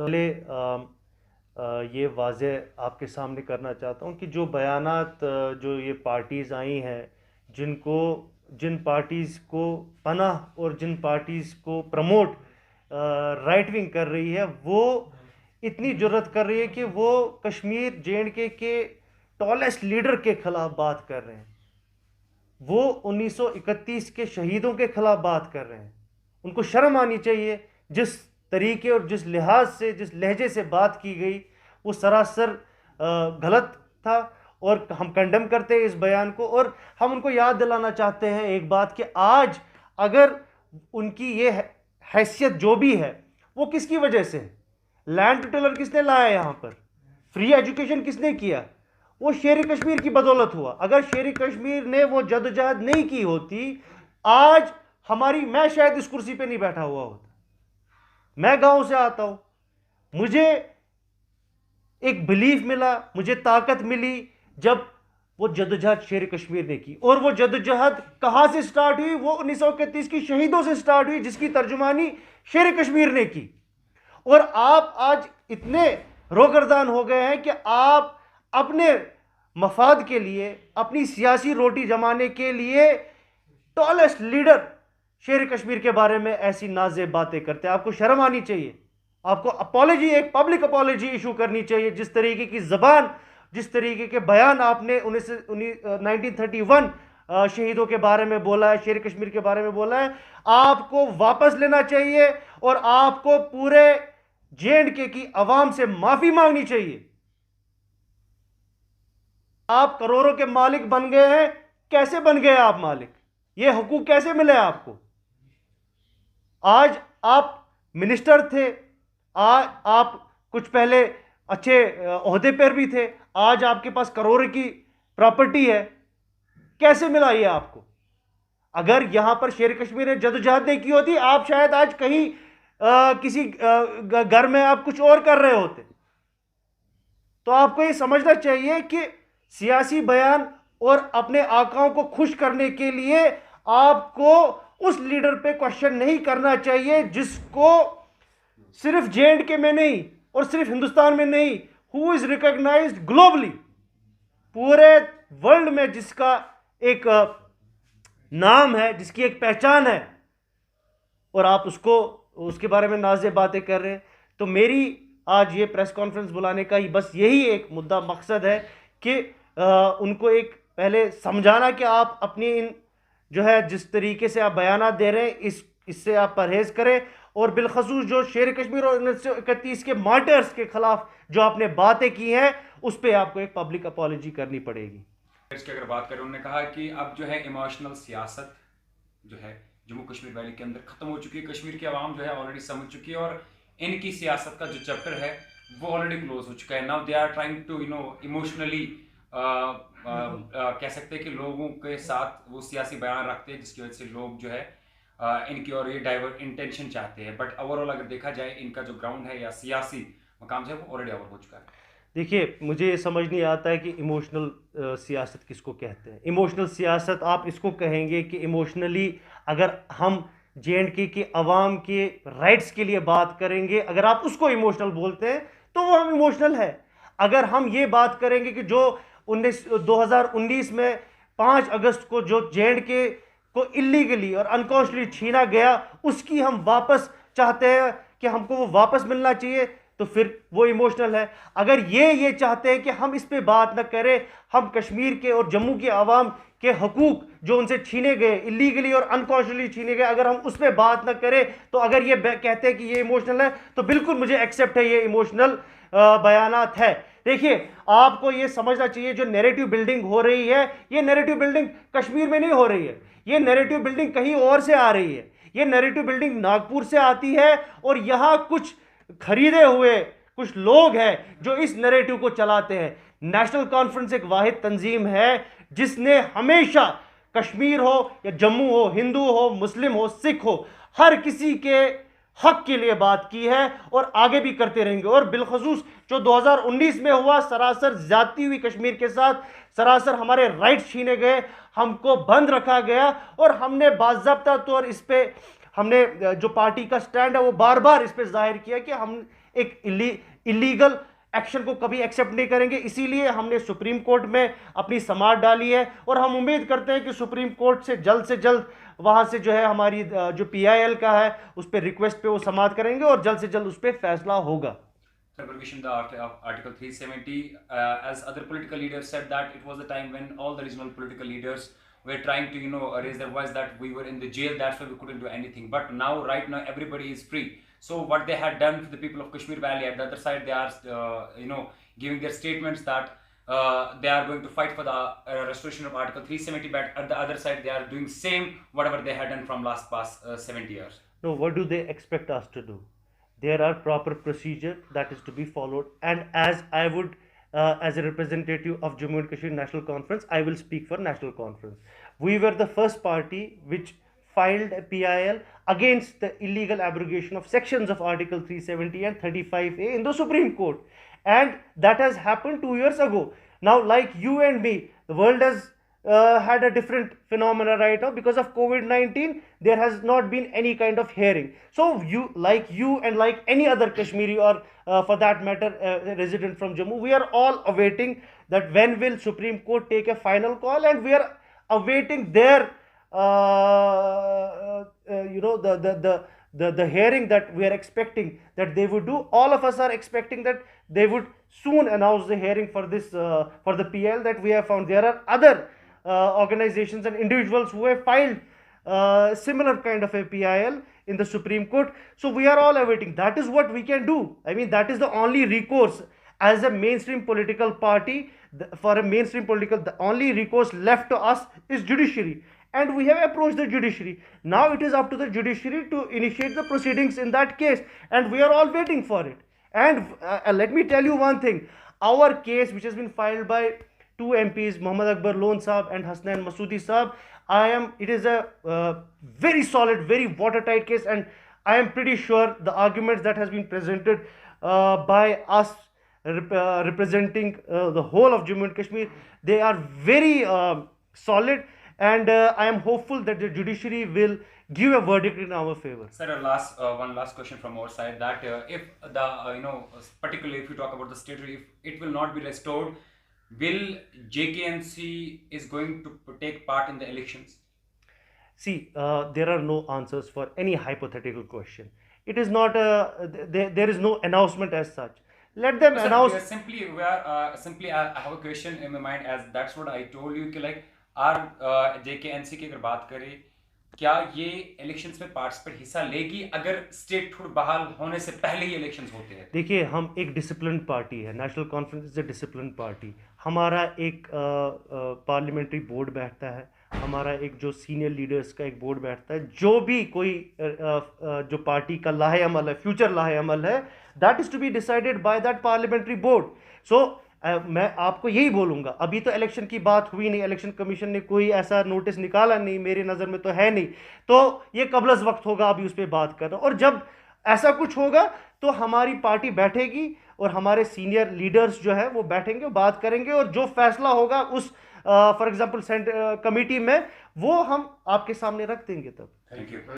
पहले ये वाज़े आपके सामने करना चाहता हूँ कि जो बयानात जो ये पार्टीज़ आई हैं, जिन पार्टीज़ को पनाह और जिन पार्टीज़ को प्रमोट राइट विंग कर रही है, वो इतनी जुर्रत कर रही है कि वो कश्मीर जे के टॉलेस्ट लीडर के खिलाफ बात कर रहे हैं। वो 1931 के शहीदों के खिलाफ बात कर रहे हैं। उनको शर्म आनी चाहिए। जिस तरीके और जिस लिहाज से, जिस लहजे से बात की गई, वो सरासर गलत था और हम कंडेम करते हैं इस बयान को। और हम उनको याद दिलाना चाहते हैं एक बात कि आज अगर उनकी ये हैसियत जो भी है, वो किसकी वजह से है? लैंड टिटलर किसने लाया यहाँ पर? फ्री एजुकेशन किसने किया? वो शेर कश्मीर की बदौलत हुआ। अगर शेर कश्मीर ने वो जद्दोजहद नहीं की होती, आज मैं शायद इस कुर्सी पे नहीं बैठा हुआ होता। मैं गांव से आता हूं, मुझे एक बिलीफ मिला, मुझे ताकत मिली जब वो जद्दोजहद शेर कश्मीर ने की। और वो जद्दोजहद कहां से स्टार्ट हुई? वो 1931 की शहीदों से स्टार्ट हुई, जिसकी तर्जुमानी शेर कश्मीर ने की। और आप आज इतने रोगरदान हो गए हैं कि आप अपने मफाद के लिए, अपनी सियासी रोटी जमाने के लिए टॉलेस्ट लीडर शेर कश्मीर के बारे में ऐसी नाज़ेब बातें करते हैं। आपको शर्म आनी चाहिए। आपको अपॉलॉजी, एक पब्लिक अपॉलॉजी इशू करनी चाहिए। जिस तरीके की जबान, जिस तरीके के बयान आपने 1931 शहीदों के बारे में बोला है, शेर कश्मीर के बारे में बोला है, आपको वापस लेना चाहिए और आपको पूरे जे की अवाम से माफी मांगनी चाहिए। आप करोड़ों के मालिक बन गए हैं। कैसे बन गए आप मालिक? ये हुकूक कैसे मिले आपको? आज आप मिनिस्टर थे, आज आप कुछ पहले अच्छे ओहदे पर भी थे, आज आपके पास करोड़ों की प्रॉपर्टी है। कैसे मिला ये आपको? अगर यहां पर शेर कश्मीर ने जद्दोजहद नहीं की होती, आप शायद आज कहीं किसी घर में आप कुछ और कर रहे होते। तो आपको ये समझना चाहिए कि सियासी बयान और अपने आकाओं को खुश करने के लिए आपको उस लीडर पे क्वेश्चन नहीं करना चाहिए जिसको सिर्फ जे में नहीं और सिर्फ हिंदुस्तान में नहीं, हु इज रिकॉग्नाइज्ड ग्लोबली, पूरे वर्ल्ड में जिसका एक नाम है, जिसकी एक पहचान है, और आप उसके बारे में नाज़ेब बातें कर रहे हैं। तो मेरी आज ये प्रेस कॉन्फ्रेंस बुलाने का ही बस यही एक मुद्दा, मकसद है कि उनको एक पहले समझाना कि आप अपनी इन जो है जिस तरीके से आप बयाना दे रहे हैं, इससे आप परहेज करें। और बिलखसूस जो शेर कश्मीर और 1931 के मार्टर्स के खिलाफ जो आपने बातें की हैं, उस पर आपको एक पब्लिक अपॉलॉजी करनी पड़ेगी। इसकी अगर बात करें, उन्होंने कहा कि अब जो है इमोशनल सियासत जो है जम्मू कश्मीर वैली के अंदर खत्म हो चुकी है। कश्मीर की आवाम जो है ऑलरेडी समझ चुकी है और इनकी सियासत का जो चैप्टर है वो ऑलरेडी क्लोज हो चुका है। Now they are trying to emotionally कह सकते हैं कि लोगों के साथ वो सियासी बयान रखते हैं, जिसकी वजह से लोग जो है इनकी और ये डाइवर्ट इंटेंशन चाहते हैं। बट ओवरऑल अगर देखा जाए, इनका जो ग्राउंड है या सियासी मकाम है वो ऑलरेडी ओवर हो चुका है। देखिए, मुझे ये समझ नहीं आता है कि इमोशनल सियासत किसको कहते हैं। इमोशनल सियासत आप इसको कहेंगे कि इमोशनली अगर हम जे की आवाम के राइट्स के लिए बात करेंगे, अगर आप उसको इमोशनल बोलते हैं तो वो हम इमोशनल है। अगर हम ये बात करेंगे कि जो 2019 में 5 अगस्त को जो जे को इलीगली और अनकॉन्स्टिट्यूशनली छीना गया, उसकी हम वापस चाहते हैं कि हमको वो वापस मिलना चाहिए, तो फिर वो इमोशनल है। अगर ये चाहते हैं कि हम इस पे बात ना करें, हम कश्मीर के और जम्मू के आवाम के हकूक जो उनसे छीने गए, इलीगली और अनकॉन्स्टिट्यूशनली छीने गए, अगर हम उस पर बात ना करें, तो अगर ये कहते हैं कि ये इमोशनल है, तो बिल्कुल मुझे एक्सेप्ट है, ये इमोशनल बयानात है। देखिए, आपको ये समझना चाहिए, जो नैरेटिव बिल्डिंग हो रही है, ये नैरेटिव बिल्डिंग कश्मीर में नहीं हो रही है, ये नैरेटिव बिल्डिंग कहीं और से आ रही है। ये नैरेटिव बिल्डिंग नागपुर से आती है और यहां कुछ खरीदे हुए कुछ लोग हैं जो इस नैरेटिव को चलाते हैं। नेशनल कॉन्फ्रेंस एक वाहिद तंजीम है जिसने हमेशा कश्मीर हो या जम्मू हो, हिंदू हो, मुस्लिम हो, सिख हो, हर किसी के हक के लिए बात की है और आगे भी करते रहेंगे। और बिलखसूस जो 2019 में हुआ, सरासर ज्यादती हुई कश्मीर के साथ, सरासर हमारे राइट्स छीने गए, हमको बंद रखा गया और हमने बाज़ाब्ता तौर इस पे हमने जो पार्टी का स्टैंड है वो बार बार इस पर जाहिर किया कि हम एक इलीगल एक्शन को कभी एक्सेप्ट नहीं करेंगे। इसीलिए हमने सुप्रीम कोर्ट में अपनी समाअत डाली है और हम उम्मीद करते हैं कि सुप्रीम कोर्ट से जल्द वहां से जो है हमारी जो PIL का है उस पर रिक्वेस्ट पे वो समाअत करेंगे और जल्द से जल्द उस पर फैसला होगा। Abrogation of Article 370, as other political leaders said that it was the time when all the regional political leaders were trying to, raise their voice that we were in the jail, that's why we couldn't do anything. But now, right now, everybody is free. So what they had done to the people of Kashmir Valley, at the other side, they are, giving their statements that they are going to fight for the restoration of Article 370. But at the other side, they are doing same whatever they had done from past 70 years. No, what do they expect us to do? There are proper procedure that is to be followed, and as I would as a representative of Jammu and Kashmir National Conference, I will speak for National Conference. We were the first party which filed a PIL against the illegal abrogation of sections of Article 370 and 35A in the Supreme Court, and that has happened 2 years ago. Now, like you and me, the world has had a different phenomena right now because of COVID-19. There has not been any kind of hearing. So you and like any other Kashmiri or for that matter resident from Jammu, we are all awaiting that when will Supreme Court take a final call, and we are awaiting their the hearing that we are expecting that they would do. All of us are expecting that they would soon announce the hearing for this for the PL that we have found. There are other organizations and individuals who have filed similar kind of a PIL in the Supreme Court. So we are all awaiting. That is what we can do. I mean, that is the only recourse as a mainstream political party. For a mainstream the only recourse left to us is judiciary, and we have approached the judiciary. Now it is up to the judiciary to initiate the proceedings in that case, and we are all waiting for it. And let me tell you one thing, our case which has been filed by two MPs, Mohammad Akbar Lone Saab and Hasnain Masoodi Saab, it is a very solid, very watertight case, and I am pretty sure the arguments that has been presented by us representing the whole of Jammu and Kashmir, they are very solid, and I am hopeful that the judiciary will give a verdict in our favor. Sir, one last question from our side, that if the particularly if you talk about the state, if it will not be restored, will JKNC is going to take part in the elections? See, there are no answers for any hypothetical question. It is not there is no announcement as such. Let them announce. Simply I have a question in my mind, as that's what I told you कि like JKNC की अगर बात करें, क्या ये elections में participate हिस्सा लेगी अगर स्टेट हुड बहाल होने से पहले ही इलेक्शंस होते हैं? देखिए, हम एक डिसिप्लिन पार्टी है, national conference is a discipline party. हमारा एक पार्लियामेंट्री बोर्ड बैठता है, हमारा एक जो सीनियर लीडर्स का एक बोर्ड बैठता है। जो भी कोई जो पार्टी का लाहे अमल है, फ्यूचर लाहे अमल है, that is to be decided by that parliamentary board. So मैं आपको यही बोलूँगा, अभी तो इलेक्शन की बात हुई नहीं, इलेक्शन कमीशन ने कोई ऐसा नोटिस निकाला नहीं, मेरी नज़र में तो है नहीं, तो ये कबलस वक्त होगा अभी उस पर बात करना। और जब ऐसा कुछ होगा तो हमारी पार्टी बैठेगी और हमारे सीनियर लीडर्स जो है वो बैठेंगे, बात करेंगे, और जो फैसला होगा उस फॉर एग्जाम्पल कमेटी में वो हम आपके सामने रख देंगे तब। Thank you.